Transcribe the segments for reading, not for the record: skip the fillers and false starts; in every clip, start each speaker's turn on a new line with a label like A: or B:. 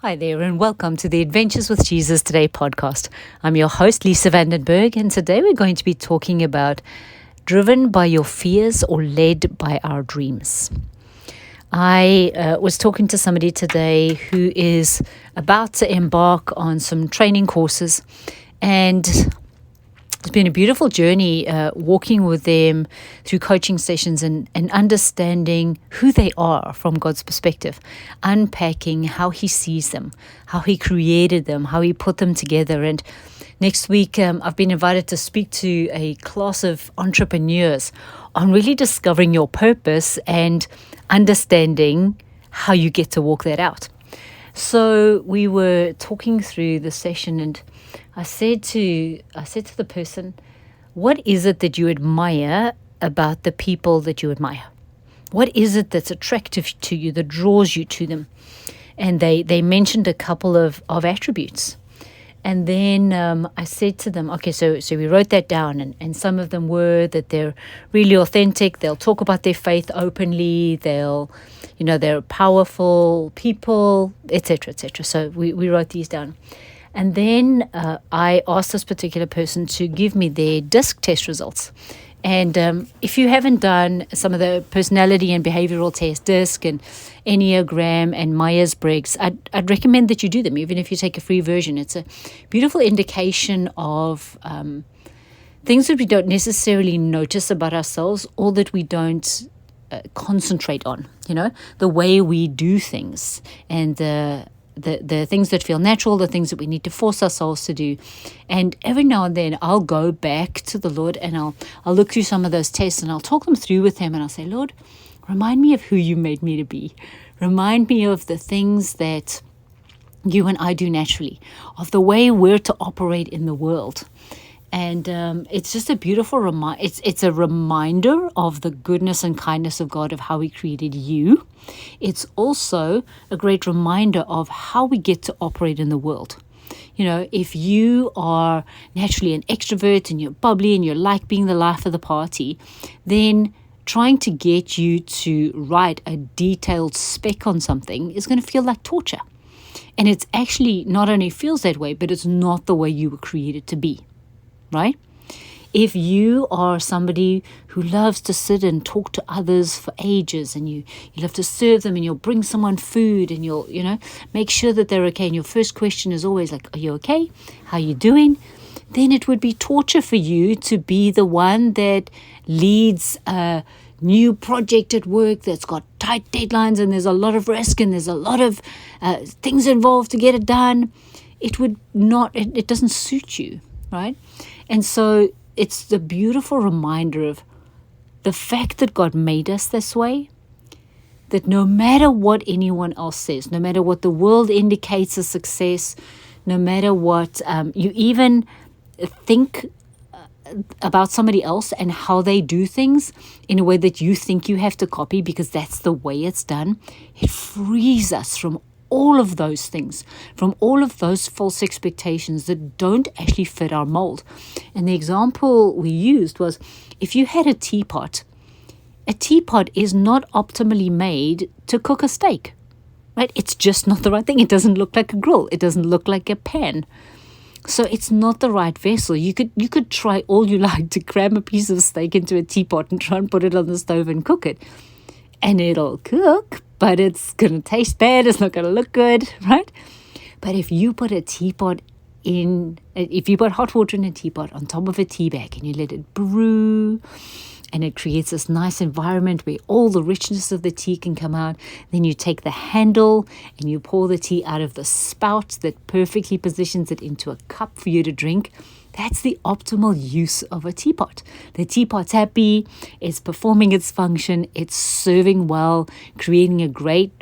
A: Hi there, and welcome to the Adventures with Jesus Today podcast. I'm your host, Lisa van den Berg, and today we're going to be talking about driven by your fears or led by our dreams. I was talking to somebody today who is about to embark on some training courses, and it's been a beautiful journey walking with them through coaching sessions and understanding who they are from God's perspective, unpacking how He sees them, how He created them, how He put them together. And next week, I've been invited to speak to a class of entrepreneurs on really discovering your purpose and understanding how you get to walk that out. So we were talking through the session, and I said to the person, what is it that you admire about the people that you admire? What is it that's attractive to you, that draws you to them? And they mentioned a couple of attributes. And then I said to them, okay, so we wrote that down, and some of them were that they're really authentic, they'll talk about their faith openly, they're powerful people, etc., etc. So we wrote these down. And then I asked this particular person to give me their DISC test results. And if you haven't done some of the personality and behavioral tests, DISC and Enneagram and Myers-Briggs, I'd recommend that you do them, even if you take a free version. It's a beautiful indication of things that we don't necessarily notice about ourselves, or that we don't concentrate on, the way we do things, and the things that feel natural, the things that we need to force ourselves to do. And every now and then I'll go back to the Lord and I'll look through some of those tests and I'll talk them through with Him, and I'll say, Lord, remind me of who you made me to be. Remind me of the things that you and I do naturally, of the way we're to operate in the world. And it's just a beautiful reminder. It's a reminder of the goodness and kindness of God, of how He created you. It's also a great reminder of how we get to operate in the world. If you are naturally an extrovert and you're bubbly and you like being the life of the party, then trying to get you to write a detailed spec on something is going to feel like torture. And it's actually not only feels that way, but it's not the way you were created to be. Right? If you are somebody who loves to sit and talk to others for ages, and you love to serve them, and you'll bring someone food, and you'll, make sure that they're okay, and your first question is always like, are you okay? How are you doing? Then it would be torture for you to be the one that leads a new project at work that's got tight deadlines, and there's a lot of risk, and there's a lot of things involved to get it done. It doesn't suit you, right? And so it's the beautiful reminder of the fact that God made us this way, that no matter what anyone else says, no matter what the world indicates as success, no matter what you even think about somebody else and how they do things in a way that you think you have to copy because that's the way it's done, it frees us from all of those things, from all of those false expectations that don't actually fit our mold. And the example we used was, if you had a teapot is not optimally made to cook a steak, right? It's just not the right thing. It doesn't look like a grill. It doesn't look like a pan. So it's not the right vessel. You could try all you like to cram a piece of steak into a teapot and try and put it on the stove and cook it, and it'll cook, but it's going to taste bad. It's not going to look good, right? But if you put hot water in a teapot on top of a tea bag and you let it brew, and it creates this nice environment where all the richness of the tea can come out, then you take the handle and you pour the tea out of the spout that perfectly positions it into a cup for you to drink. That's the optimal use of a teapot. The teapot's happy, it's performing its function, it's serving well, creating great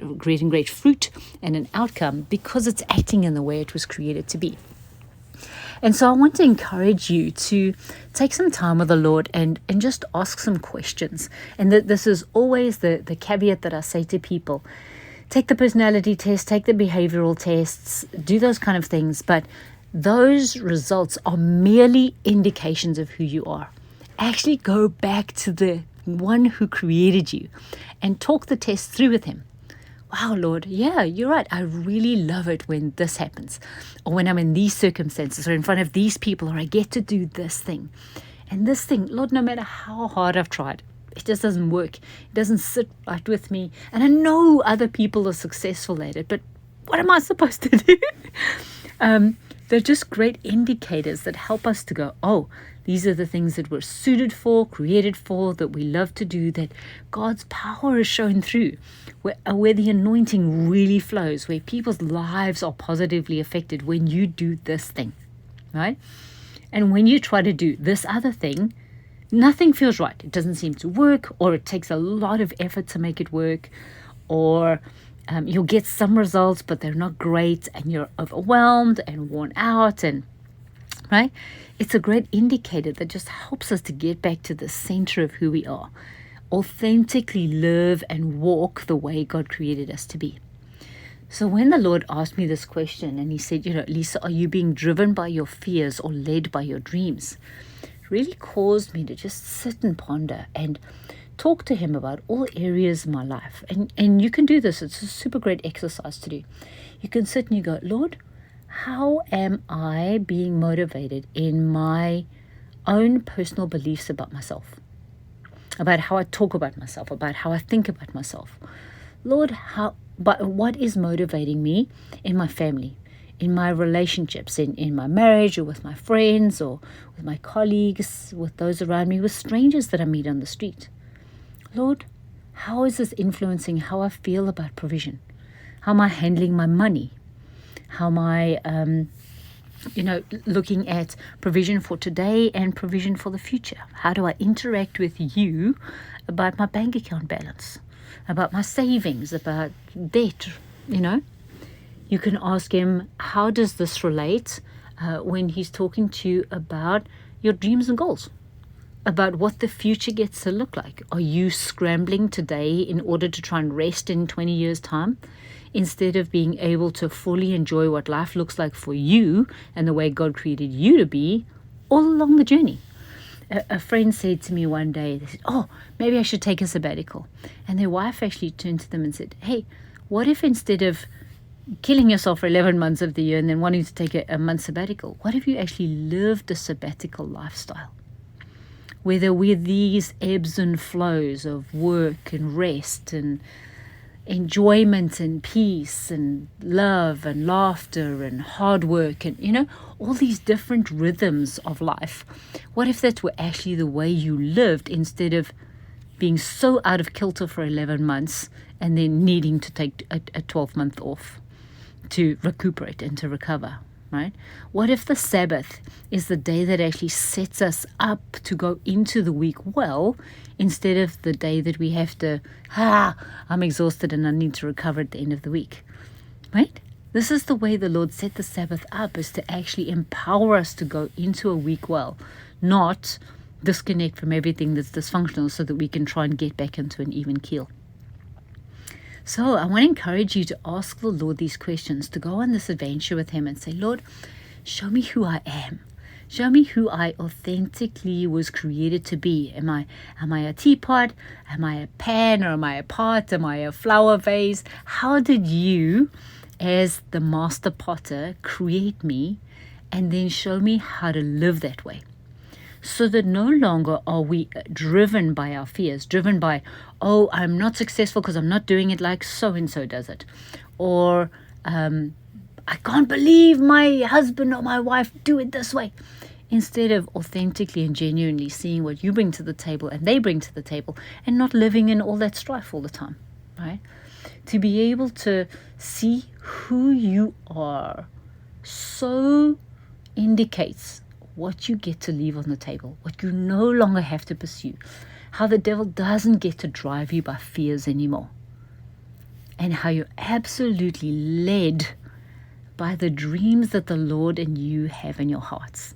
A: fruit and an outcome because it's acting in the way it was created to be. And so I want to encourage you to take some time with the Lord and just ask some questions. And this is always the caveat that I say to people. Take the personality test, take the behavioral tests, do those kind of things, but those results are merely indications of who you are. Actually go back to the one who created you and talk the test through with Him. wow, Lord, yeah, you're right. I really love it when this happens, or when I'm in these circumstances, or in front of these people, or I get to do this thing. And this thing, Lord, no matter how hard I've tried, it just doesn't work. It doesn't sit right with me. And I know other people are successful at it, but what am I supposed to do? They're just great indicators that help us to go, oh, these are the things that we're suited for, created for, that we love to do, that God's power is shown through, where the anointing really flows, where people's lives are positively affected when you do this thing, right? And when you try to do this other thing, nothing feels right. It doesn't seem to work, or it takes a lot of effort to make it work, or you'll get some results, but they're not great, and you're overwhelmed and worn out, and right? It's a great indicator that just helps us to get back to the center of who we are, authentically live and walk the way God created us to be. So when the Lord asked me this question, and he said, Lisa, are you being driven by your fears or led by your dreams? It really caused me to just sit and ponder and talk to him about all areas of my life. And you can do this. It's a super great exercise to do. You can sit and you go, Lord, how am I being motivated in my own personal beliefs about myself, about how I talk about myself, about how I think about myself? Lord, what is motivating me in my family, in my relationships, in my marriage, or with my friends, or with my colleagues, with those around me, with strangers that I meet on the street? Lord, how is this influencing how I feel about provision? How am I handling my money? How am I, looking at provision for today and provision for the future? How do I interact with you about my bank account balance, about my savings, about debt? You can ask him, how does this relate when he's talking to you about your dreams and goals, about what the future gets to look like? Are you scrambling today in order to try and rest in 20 years' time, instead of being able to fully enjoy what life looks like for you and the way God created you to be all along the journey? A friend said to me one day, they said, maybe I should take a sabbatical. And their wife actually turned to them and said, hey, what if instead of killing yourself for 11 months of the year and then wanting to take a month sabbatical, what if you actually lived a sabbatical lifestyle? Whether with these ebbs and flows of work and rest and enjoyment and peace and love and laughter and hard work and, all these different rhythms of life. What if that were actually the way you lived, instead of being so out of kilter for 11 months and then needing to take a 12-month off to recuperate and to recover, right? What if the Sabbath is the day that actually sets us up to go into the week well, instead of the day that we have to, I'm exhausted and I need to recover at the end of the week, right? This is the way the Lord set the Sabbath up, is to actually empower us to go into a week well, not disconnect from everything that's dysfunctional so that we can try and get back into an even keel. So I want to encourage you to ask the Lord these questions, to go on this adventure with him and say, Lord, show me who I am. Show me who I authentically was created to be. Am I a teapot? Am I a pan? Or am I a pot? Am I a flower vase? How did you, as the master potter, create me, and then show me how to live that way? So that no longer are we driven by our fears, driven by, I'm not successful because I'm not doing it like so-and-so does it. Or I can't believe my husband or my wife do it this way. Instead of authentically and genuinely seeing what you bring to the table and they bring to the table, and not living in all that strife all the time, right? To be able to see who you are so indicates what you get to leave on the table, what you no longer have to pursue, how the devil doesn't get to drive you by fears anymore, and how you're absolutely led by the dreams that the Lord and you have in your hearts,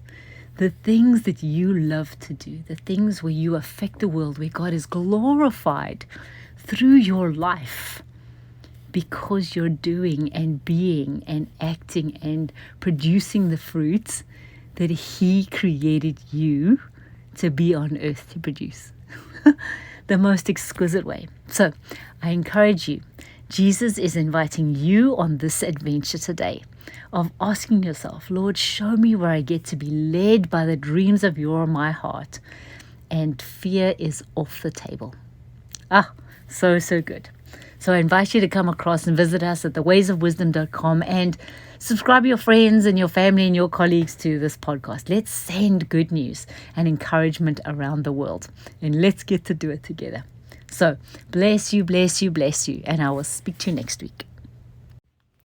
A: the things that you love to do, the things where you affect the world, where God is glorified through your life, because you're doing and being and acting and producing the fruits that he created you to be on earth to produce. The most exquisite way. So I encourage you Jesus is inviting you on this adventure today of asking yourself, Lord, show me where I get to be led by the dreams of your my heart. And fear is off the table. So good. So I invite you to come across and visit us at thewaysofwisdom.com and subscribe your friends and your family and your colleagues to this podcast. Let's send good news and encouragement around the world. And let's get to do it together. So bless you, and I will speak to you next week.